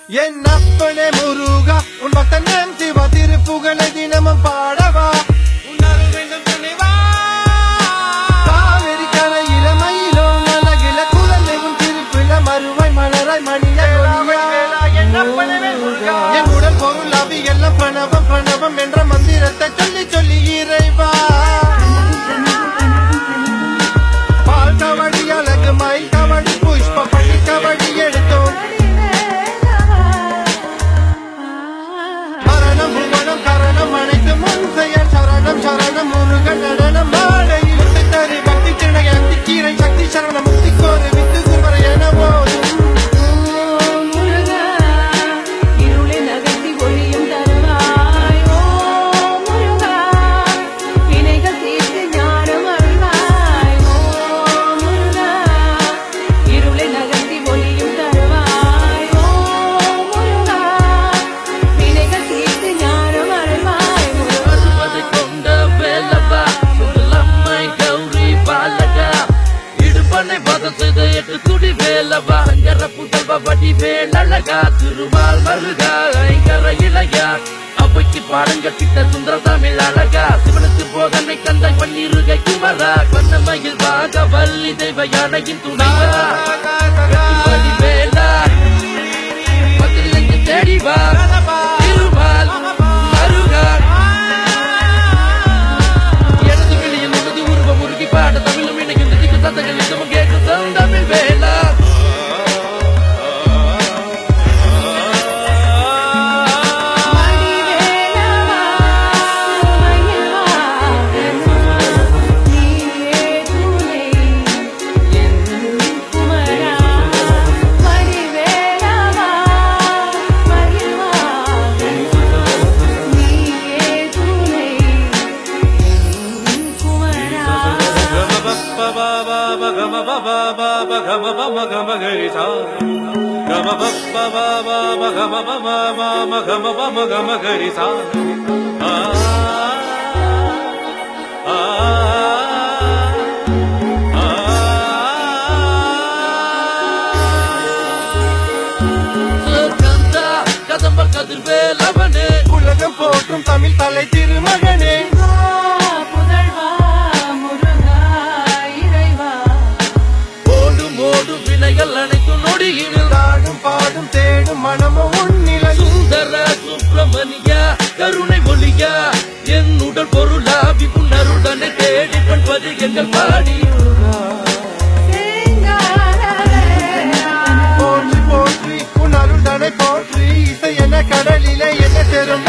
என் அப்பனே முருகா உன் பக்தன் என் சிவா திருப்புகழை தினமும் பாடவா உன்னாலும் வேண்டும் துணைவா காவிரி கரையில மயிலோ மலகில குழந்தை உன் திருப்பில மறுவாய் மலராய் மணியா என் அப்பனே முருகா என் உடல் பொருள் அவி எல்லாம் பணவம் பணவம் என்ற மந்திரத்தை சொல்லி சொல்லி இறைவா பால் கவடி அழகு மயில் கவடி புஷ்ப பள்ளி கவடி எடுத்தோம் சரணம் சரணம் முருகன் நடனம் மாடையில் தரி பக்தி திணை அத்தி கீரை சக்தி சரணம் முக்தி கோரு வித்து குமர என போதும் இருளை நகர்த்தி ஒளியும் தருவாய் ஓ முருகா வினைகள் தீர்த்து ஞானம் அருள்வாய் ஓ முருகா இருளை நகர்த்தி ஒளியும் தருவாய் ஓ முருகா வினைகள் தீர்த்து ஞானம் அருள்வாய் திருமால் மருகா ஐங்கர இளையா அவைக்கு பாடங்கட்டிட்ட சுந்தர தமிழ் அழகா சிவனுக்கு போதனை கந்தை பன்னிருகை குமரா கண்ணமையில் வாக வள்ளி தெய்வ யானையின் துணைவா வேலா பத்திரிகை தேடிவா திருமால் மருகா எனது கிளியில் உனது உருவம் உருகி பாட தமிழும் இணைக்கும் திக்கு தந்தகள் இன்னமும் கேட்கும் தமிழ் வேலா உலகம் போற்றும் தமிழ் தலை திருமகனே புதல்வா முருகா இறைவா ஓடும் ஓடும் வினைகள் அனைத்தும் நொடியில் ஆடும் பாடும் தேடும் மனமும் உன்னிலை சுந்தர சுப்பிரமணியா கருணை ஒளியா என் உடல் பொருளாவி புன்னருடனை தேடி பண்பது எங்கள் பாடி போற்றி போற்றி உன் அருள்தனை போற்றி இசை என கடலிலே என்ன பெரும்